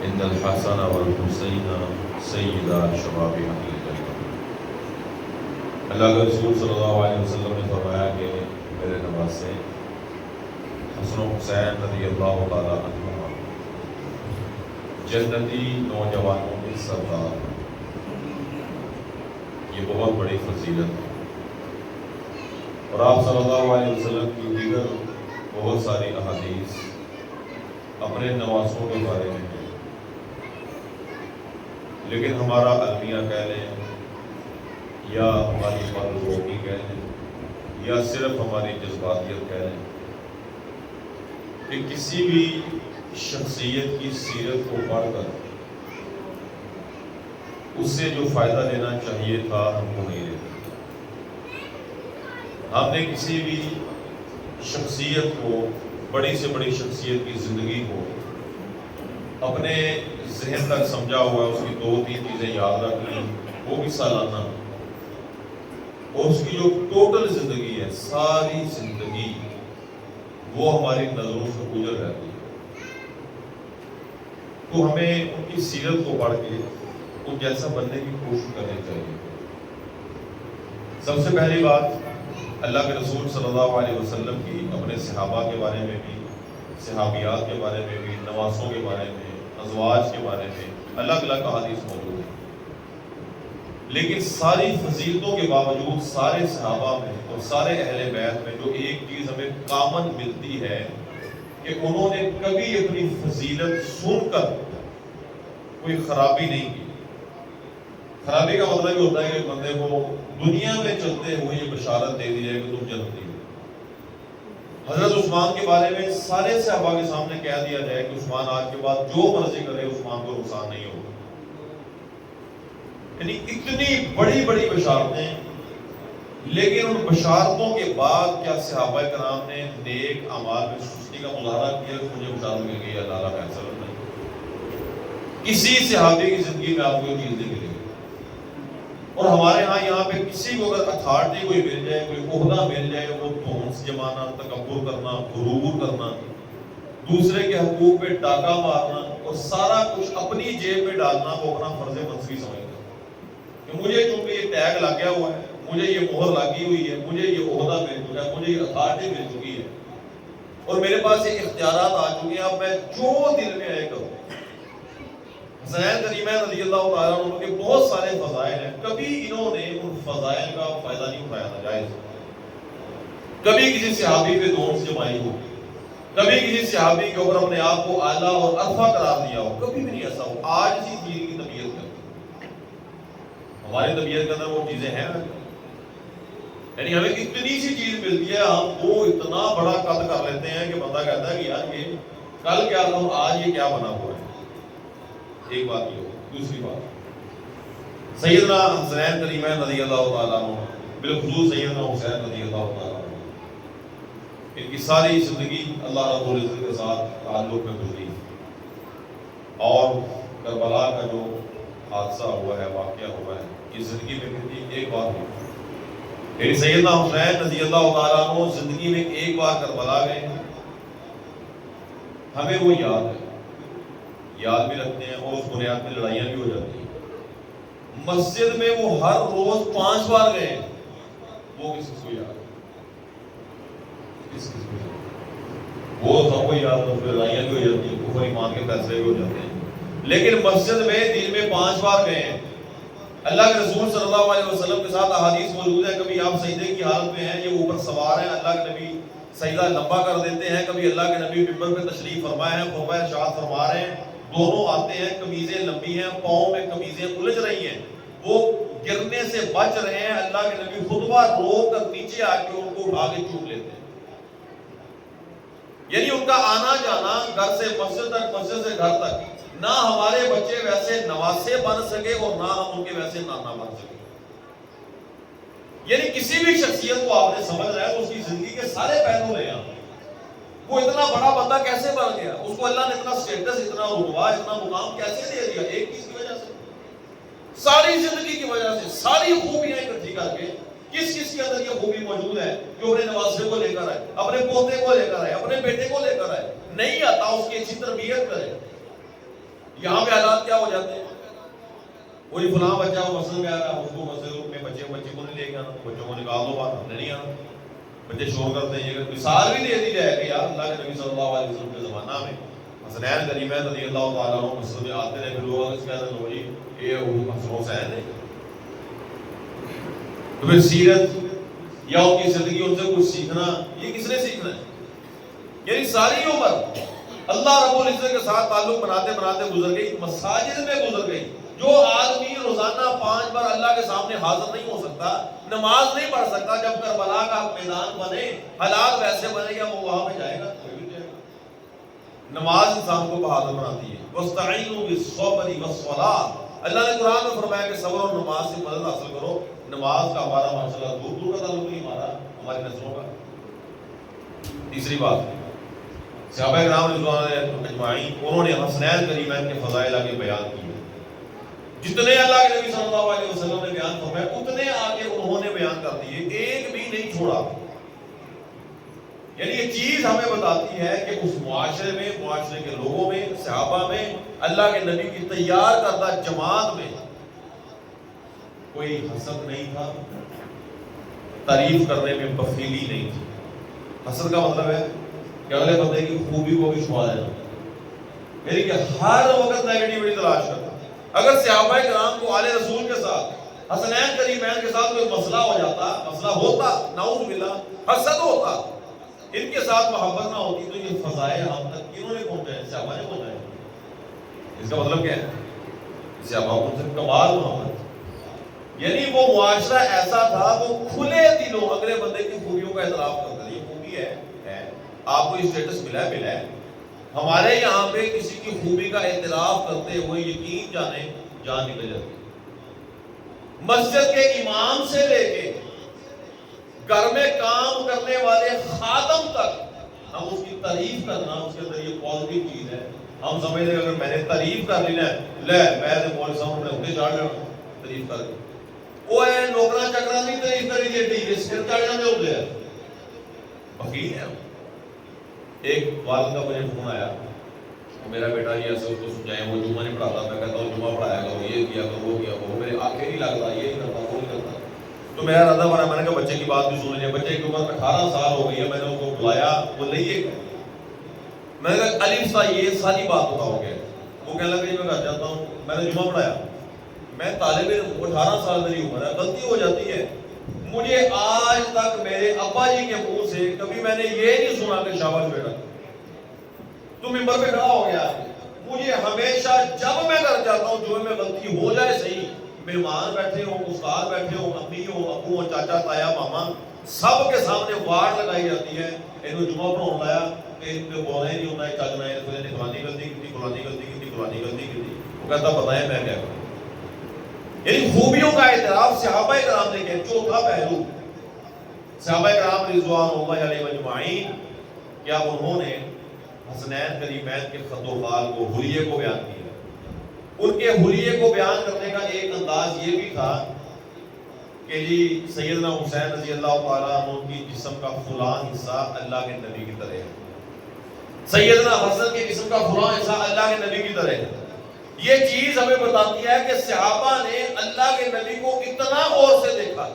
ان الحسن والحسین سیدا شباب اہل الجنہ۔ اللہ کے رسول صلی اللہ علیہ وسلم نے فرمایا کہ میرے نواسے حسن و حسین رضی اللہ تعالیٰ عنہما جنتی نوجوانوں کے سردار، یہ بہت بڑی فضیلت ہے۔ اور آپ صلی اللہ علیہ وسلم کی دیگر بہت ساری احادیث اپنے نواسوں کے بارے میں ہیں، لیکن ہمارا المیہ کہہ لیں یا ہماری مرغوبی کہہ لیں یا صرف ہماری جذباتیت کہہ لیں کہ کسی بھی شخصیت کی سیرت کو پڑھ کر اس سے جو فائدہ لینا چاہیے تھا ہم کو نہیں لیتے۔ ہم نے کسی بھی شخصیت کو، بڑی سے بڑی شخصیت کی زندگی کو اپنے ذہن تک سمجھا ہوا، اس کی 2-3 چیزیں یاد رکھ لیں، وہ بھی سالانہ، اور اس کی جو ٹوٹل زندگی ہے، ساری زندگی وہ ہماری نظروں سے گزر جاتی ہے۔ تو ہمیں ان کی سیرت کو پڑھ کے ان جیسا بننے کی کوشش کرنی چاہیے۔ سب سے پہلی بات، اللہ کے رسول صلی اللہ علیہ وسلم کی اپنے صحابہ کے بارے میں بھی، صحابیات کے بارے میں بھی، نواسوں کے بارے میں، ازواج کے بارے میں الگ الگ احادیث موجود ہیں، لیکن ساری فضیلتوں کے باوجود سارے صحابہ میں اور سارے اہل بیت میں جو ایک چیز ہمیں کامن ملتی ہے کہ انہوں نے کبھی اپنی فضیلت سن کر کوئی خرابی نہیں کی۔ خرابی کا مطلب یہ ہوتا ہے کہ بندے کو دنیا میں چلتے ہوئے یہ بشارت دے دی جائے کہ تم جنتی ہو۔ حضرت عثمان کے بارے میں سارے صحابہ کے سامنے کہہ دیا جائے کہ عثمان آج کے بعد جو مرضی کرے عثمان کو نقصان نہیں ہوگا۔ یعنی اتنی بڑی بڑی بشارتیں، لیکن ان بشارتوں کے بعد کیا صحابہ کرام نے نیک اعمال میں سستی کا مظاہرہ کیا کہ مجھے بشارت مل گئی، اللہ تعالیٰ فیصلہ نہیں؟ کسی صحابی کی زندگی میں آپ کو یہ چیز نہیں ملے گی۔ اور ہمارے ہاں یہاں پہ کسی کو اگر اتھارٹی کوئی مل جائے، کوئی عہدہ مل جائے، وہ پونس جمانا، تکبر کرنا، غرور کرنا، دوسرے کے حقوق پہ ڈاکہ مارنا اور سارا کچھ اپنی جیب میں ڈالنا، وہ اپنا فرض منصبی سمجھتا ہے کہ مجھے چونکہ یہ ٹیگ لگ گیا ہوا ہے، مجھے یہ مہر لگی ہوئی ہے، مجھے یہ عہدہ مل چکا ہے، مجھے یہ اتھارٹی مل چکی ہے اور میرے پاس یہ اختیارات آ چکے ہیں، اب میں جو دل میں آئے کروں۔ حسین کریمہ رضی اللہ تعالیٰ عنہ کے بہت سارے فضائل ہیں، کبھی انہوں نے ان فضائل کا فائدہ نہیں اٹھایا ناجائز۔ کبھی کسی صحابی پہ دونس جمائی ہو، کبھی کسی صحابی کے اوپر اپنے آپ کو اعلیٰ اور عرفہ قرار دیا ہو، کبھی بھی نہیں ایسا ہو۔ آج اسی چیز کی طبیعت ہے، ہماری طبیعت کے اندر وہ چیزیں ہیں، یعنی ہمیں اتنی سی چیز ملتی ہے، ہم وہ اتنا بڑا قد کر لیتے ہیں کہ بندہ کہتا ہے کہ یار یہ کل کیا تھا، آج یہ کیا بنا ہوا ہے۔ ایک بات یہ ہو۔ دوسری بات، سیدنا حسین کریمہ رضی اللہ تعالیٰ عنہ، بالخصوص سیدنا حسین رضی اللہ تعالیٰ عنہ، ان کی ساری زندگی اللہ رب العزت کے ساتھ تعلق میں گزری، اور کربلا کا جو حادثہ ہوا ہے، واقعہ ہوا ہے، یہ زندگی میں کتنی ایک بار ہوئی۔ یعنی سیدنا حسین رضی اللہ تعالیٰ عنہ زندگی میں ایک بار کربلا گئے، ہمیں وہ یاد ہے، یاد بھی رکھتے ہیں، اور اس بنیاد میں لڑائیاں بھی ہو جاتی ہیں۔ مسجد میں وہ ہر روز 5 بار گئے، وہ کس کو یاد ہے؟ کس کو یاد ہے؟ وہ سب کو یاد ہے، اس میں لڑائیاں بھی ہو جاتی ہیں، کفر ایمان کے فیصلے بھی ہو جاتے ہیں، لیکن مسجد میں دن میں 5 بار گئے ہیں۔ اللہ کے رسول صلی اللہ علیہ وسلم کے ساتھ احادیث موجود ہے، کبھی آپ سجدے کی حالت میں ہیں، یہ اوپر سوار ہیں، اللہ کے نبی سجدہ لمبا کر دیتے ہیں، کبھی اللہ کے نبی منبر پہ تشریف فرمائے ہیں، خطبہ ارشاد فرما رہے ہیں، دونوں آتے ہیں، قمیضیں لمبی ہیں، پاؤں میں قمیضیں الجھ رہی ہیں، وہ گرنے سے بچ رہے ہیں، اللہ کے نبی خطبہ روک کر نیچے آ کے ان کو اٹھا کے چوم لیتے ہیں۔ یعنی ان کا آنا جانا گھر سے مسجد تک، مسجد سے گھر تک، نہ ہمارے بچے ویسے نواسے بن سکے اور نہ ہم ان کے ویسے نانا بن سکے۔ یعنی کسی بھی شخصیت کو آپ نے سمجھ رہا ہے تو اس کی زندگی کے سارے پہلو لے آئے۔ وہ اتنا بڑا بندہ کیسے بن گیا، اس کو اللہ نے اتنا سٹیٹس، اتنا رتبہ، اتنا مقام کیسے دے دیا؟ ایک چیز کی وجہ سے، ساری زندگی کی وجہ سے، ساری خوبیاں اکٹھی کر کے۔ کس کس کے اندر یہ خوبی موجود ہے جو اپنے نواسے کو لے کر آئے، اپنے پوتے کو لے کر آئے، اپنے بیٹے کو لے کر آئے؟ نہیں آتا، اس کی اچھی تربیت کرے۔ یہاں پہ حالات کیا ہو جاتے ہیں، کوئی فلاں بچہ مسجد میں آ رہا ہے، اس کو مسجد میں بچے کو نہیں لے کے آنا، بچوں کو نکال دو باہر، ہم نے نہیں آنا، بچے شور کرتے ہیں۔ یہ مثال بھی دے دی جائے کہ یار اللہ کے نبی صلی اللہ علیہ وسلم کے زمانہ میں حسنین کریمین رضی اللہ تعالیٰ عنہ مسجد میں آتے رہے، پھر لوگ اس کہتے ہیں جی یہ حسن حسین ہے، تو پھر سیرت یا ان کی زندگی ان سے کچھ سیکھنا، یہ کس نے سیکھنا ہے؟ یعنی ساری عمر اللہ رب العزت کے ساتھ تعلق بناتے بناتے گزر گئی، مساجد میں گزر گئی۔ جو آدمی روزانہ 5 بار اللہ کے سامنے حاضر نہیں ہو سکتا، نماز نہیں پڑھ سکتا، جب کربلا کا میدان بنے، حالات ویسے بنے گا، وہ وہاں پہ جائے گا؟ کوئی بھی جائے گا۔ نماز انسان کو بہادر بناتی ہے۔ وَاسْتَعِينُوا بِالصَّبْرِ وَالصَّلَاةِ، اللہ نے قرآن میں فرمایا کہ صبر اور نماز سے مدد حاصل کرو۔ نماز کا ہمارا مسئلہ دور دور کا تعلق نہیں، ہماری نسلوں کا۔ تیسری بات، صحابہ کرام رضوان اللہ اجمعین، انہوں نے حسنین کریمین کے فضائل آگے بیان کیے۔ جتنے اللہ کے نبی صلی اللہ علیہ وسلم نے بیان فرمائے اتنے آگے انہوں نے بیان کر دیے، ایک بھی نہیں چھوڑا۔ یعنی یہ چیز ہمیں بتاتی ہے کہ اس معاشرے میں، معاشرے کے لوگوں میں، صحابہ میں، اللہ کے نبی کی تیار کردہ جماعت میں کوئی حسد نہیں تھا، تعریف کرنے میں بخیلی نہیں تھی۔ حسد کا مطلب ہے کہ اگلے بندے کی خوبی کو بھی چھپا دینا، یعنی کہ ہر وقت نیگیٹیوٹی تلاش کرنا۔ اگر صحابہ کرام کو آل رسول کے ساتھ، حسنین کریمین کے ساتھ کوئی مسئلہ ہو جاتا، مسئلہ ہوتا، نعوذ باللہ حسد ہوتا، ان کے ساتھ محبت نہ ہوتی، تو یہ فضائل ہم تک کنہوں نے پہنچائے؟ صحابہ نے پہنچائے۔ اس کا مطلب کیا ہے؟ صحابہ کو صرف کمال محبت، یعنی وہ معاشرہ ایسا تھا، وہ کھلے دلوں اگلے بندے کی خوبیوں کا اعتراف کرتا ہے۔ یہ خوبی ہے، آپ کو اسٹیٹس ملا ہے۔ ہمارے یہاں پہ کسی کی خوبی کا اعتراف کرتے ہوئے یقین جانے جان نکل جاتی۔ مسجد کے امام سے لے کے گھر میں کام کرنے والے خادم تک ہم اس کی تعریف کرنا، اس کے اندر یہ پازیٹیو چیز ہے۔ ہم سمجھتے ہیں اگر میں نے تعریف کر لی نا، لے میں مولوی صاحب نے اٹھے چڑھ لینا تعریف کر کے، وہ ہے نوکرا چکرا نہیں تعریف کری دی ٹھیک ہے، سر چڑھ جانے ہوتے ہیں، بخیل ہے۔ ایک والد کا مجھے فون آیا، میرا بیٹا یہ ایسے اس کو سمجھائیں، وہ جمعہ نہیں پڑھاتا، میں کہتا ہوں جمعہ پڑھایا کرو، یہ کیا کرو، وہ کیا کرو، میرے آنکھیں نہیں لگ رہا، یہ نہیں کرتا، وہ نہیں کرتا۔ تو میرا ارادہ بنا، میں نے کہا بچے کی بات بھی سن لیجیے۔ بچے کی عمر 18 سال ہو گئی ہے، میں نے اس کو بلایا، وہ لئیے گا، میں نے کہا الف سا یہ ساری بات بتاؤ گے؟ وہ کہنے لگا میں گھر جاتا ہوں، میں نے جمعہ پڑھایا، میں طالب علم، 18 سال میری عمر ہے، غلطی ہو جاتی ہے۔ مجھے آج تک میرے ابا جی کے منہ سے کبھی میں نے یہ نہیں سنا کہ شاباش بیٹا تو ممبر پہ کھڑا ہو گیا۔ مجھے ہمیشہ جب میں گھر جاتا ہوں، جو میں غلطی ہو جائے صحیح، مہمان بیٹھے ہوں، استاد بیٹھے ہوں، امی ہوں، ابو ہوں، چاچا تایا ماما، سب کے سامنے وارڈ لگائی جاتی ہے، انہوں جمعہ پڑھاؤں لایا کہ ان پہ بولنا ہی نہیں ہوتا ہے، چاچنا ہے تو نے فلانی غلطی کی تھی، فلانی غلطی کی تھی، فلانی غلطی کی تھی، وہ کہتا بتائیں میں کیا کروں۔ یعنی خوبیوں کا اعتراف صحابہ کرام نے کیا۔ چوتھا پہلو، صحابہ کرام رضوان اللہ علیہ اجمعین، کیا انہوں نے حسنین کریمین کے خط و خال کو، حلیے کو بیان کیا۔ ان کے حلیے کو بیان کرنے کا ایک انداز یہ بھی تھا کہ جی سیدنا حسین رضی اللہ تعالیٰ عنہ کی جسم کا فلاں حصہ اللہ کے نبی کی طرح ہے، سیدنا حسن کے جسم کا فلاں حصہ اللہ کے نبی کی طرح ہے۔ یہ چیز ہمیں بتاتی ہے کہ صحابہ نے اللہ کے نبی کو اتنا غور سے دیکھا،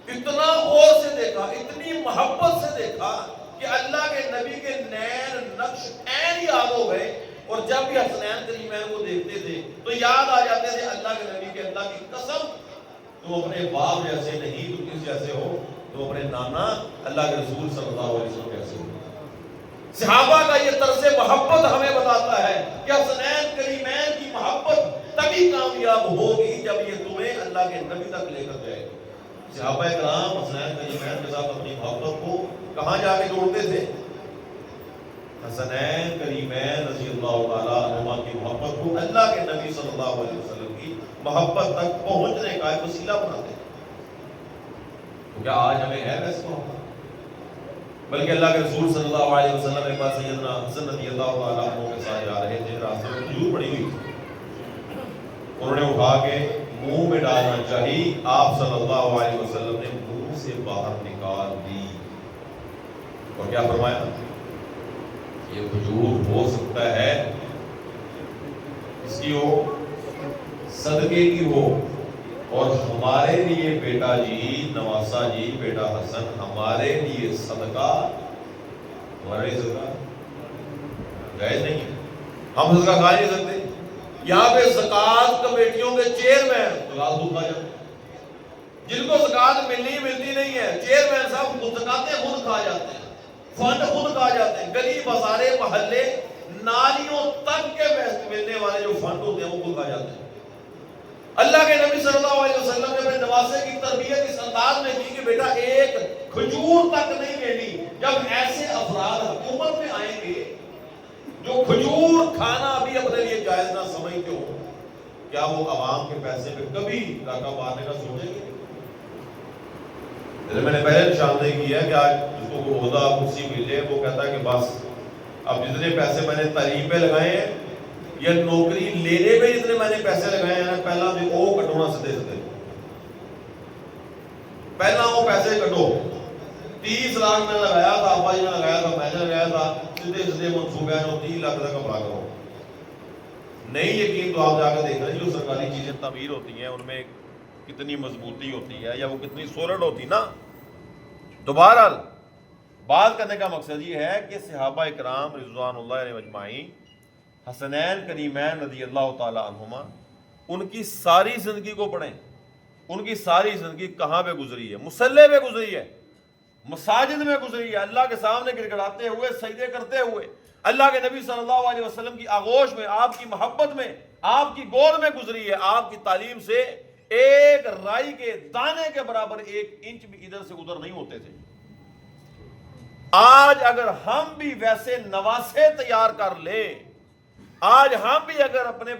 اتنا غور سے دیکھا، اتنی محبت سے دیکھا کہ اللہ کے نبی کے نین نقش عین یاد ہو گئے، اور جب بھی حسنین کریمین کو دیکھتے تھے تو یاد آ جاتے تھے اللہ کے نبی کے، اللہ کی قسم تم اپنے باپ جیسے نہیں، تم کس جیسے ہو، تم اپنے نانا اللہ کے رسول صلی اللہ علیہ وسلم جیسے ہو۔ صحابہ کا یہ طرز محبت ہمیں بتاتا ہے کہ حسنین کریمین کی محبت تبھی کامیاب ہوگی جب یہ تمہیں اللہ کے نبی تک لے کر جائے۔ صحابہ کرام حسنین کریمین کے ساتھ اپنی محبت کو کہاں جا کے جوڑتے تھے؟ حسنین کریمین رضی اللہ تعالیٰ عنہما کی محبت کو اللہ کے نبی صلی اللہ علیہ وسلم کی محبت تک پہنچنے کا ایک وسیلہ بناتے ہیں۔ تو کیا آج ہمیں ہے ویسے محبت؟ بلکہ اللہ کے رسول صلی اللہ علیہ وسلم ایک بار سیدنا حسن رضی اللہ تعالیٰ عنہ کے ساتھ جا رہے تھے، راستے میں کھجور پڑی ہوئی تھی، انہوں نے اٹھا کے منہ میں ڈالنا چاہی، آپ صلی اللہ علیہ وسلم نے منہ سے باہر نکال دی، اور کیا فرمایا؟ یہ کھجور ہو سکتا ہے کی ہو؟ صدقے کی ہو. اور ہمارے لیے بیٹا جی نواسا جی بیٹا حسن ہمارے لیے صدقہ ہمارے لیے صدقہ جائز نہیں ہے. ہم صدقہ کھا نہیں سکتے. یہاں پہ زکوٰۃ کمیٹیوں کے چیئرمین زکوٰۃ خود کھا جاتے ہیں. جن کو زکوٰۃ ملتی نہیں ہے چیئرمین صاحب خود زکوٰۃیں خود کھا جاتے ہیں, فنڈ خود کھا جاتے ہیں. گلی بازارے محلے نالیوں تک کے ملنے والے جو فنڈ ہوتے ہیں وہ خود کھا جاتے ہیں. اللہ کے نبی صلی اللہ علیہ وسلم نے اپنے نواسے کی تربیت اس انداز میں کی کہ بیٹا ایک کھجور تک نہیں لینی. جب ایسے افراد حکومت میں آئیں گے جو کھجور کھانا بھی اپنے لیے جائز نہ سمجھتے ہو, کیا وہ عوام کے پیسے پہ کبھی ڈاکہ مارنے کا سوچیں گے؟ میں نے پہلے نشاندہی کی ہے کہ آج جس کو عہدہ کرسی ملے وہ کہتا ہے کہ بس اب جتنے پیسے میں نے تعلیم پہ لگائے ہیں یا نوکری لینے پہ جتنے میں نے پیسے لگائے ہیں پہلا بھی وہ کٹونا سدے پہلا وہ پیسے کٹو. 30 لاکھ میں لگایا تھا, ابا جی نے لگایا تھا, میں نے لگایا تھا, سدھے منصوبے ہیں 3 لاکھ تک اپنا کرو. نہیں یقین تو آپ جا کے دیکھ رہے ہیں جو سرکاری چیزیں تعمیر ہوتی ہیں ان میں کتنی مضبوطی ہوتی ہے یا وہ کتنی سولڈ ہوتی نا. دوبارہ بات کرنے کا مقصد یہ ہے کہ صحابہ اکرام رضوان اللہ علیہ اجمعین حسنین کریمین رضی اللہ تعالی عنہما ان کی ساری زندگی کو پڑھیں. ان کی ساری زندگی کہاں پہ گزری ہے؟ مصلی پہ گزری ہے, مساجد میں گزری ہے, اللہ کے سامنے گڑگڑاتے ہوئے سجدے کرتے ہوئے, اللہ کے نبی صلی اللہ علیہ وسلم کی آغوش میں, آپ کی محبت میں, آپ کی گود میں گزری ہے. آپ کی تعلیم سے ایک رائی کے دانے کے برابر 1 انچ بھی ادھر سے ادھر نہیں ہوتے تھے. آج اگر ہم بھی ویسے نواسے تیار کر لیں, آج ہم بھی اگر اپنے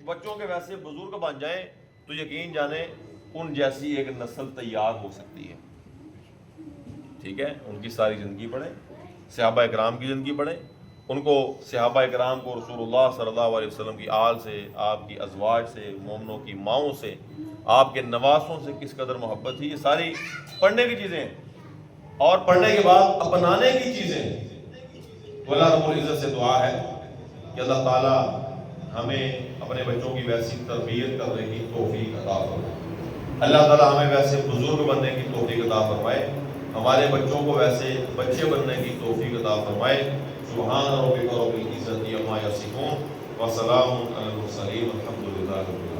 بچوں کے ویسے بزرگ بن جائیں تو یقین جانیں ان جیسی ایک نسل تیار ہو سکتی ہے. ٹھیک ہے, ان کی ساری زندگی پڑھیں, صحابہ اکرام کی زندگی پڑھیں, ان کو صحابہ اکرام کو رسول اللہ صلی اللہ علیہ وسلم کی آل سے, آپ کی ازواج سے, مومنوں کی ماؤں سے, آپ کے نواسوں سے کس قدر محبت تھی, یہ ساری پڑھنے کی چیزیں ہیں. اور پڑھنے کے بعد اپنانے کی چیزیں. اللہ رب العزت سے دعا ہے کہ اللہ تعالیٰ ہمیں اپنے بچوں کی ویسی تربیت کرنے کی توفیق عطا فرمائے. اللہ تعالیٰ ہمیں ویسے بزرگ بننے کی توفیق عطا فرمائے. ہمارے بچوں کو ویسے بچے بننے کی توفیق عطا فرمائے. سبحان ربک رب العزت عما یصفون وسلام علی المرسلین والحمد للہ رب العالمین.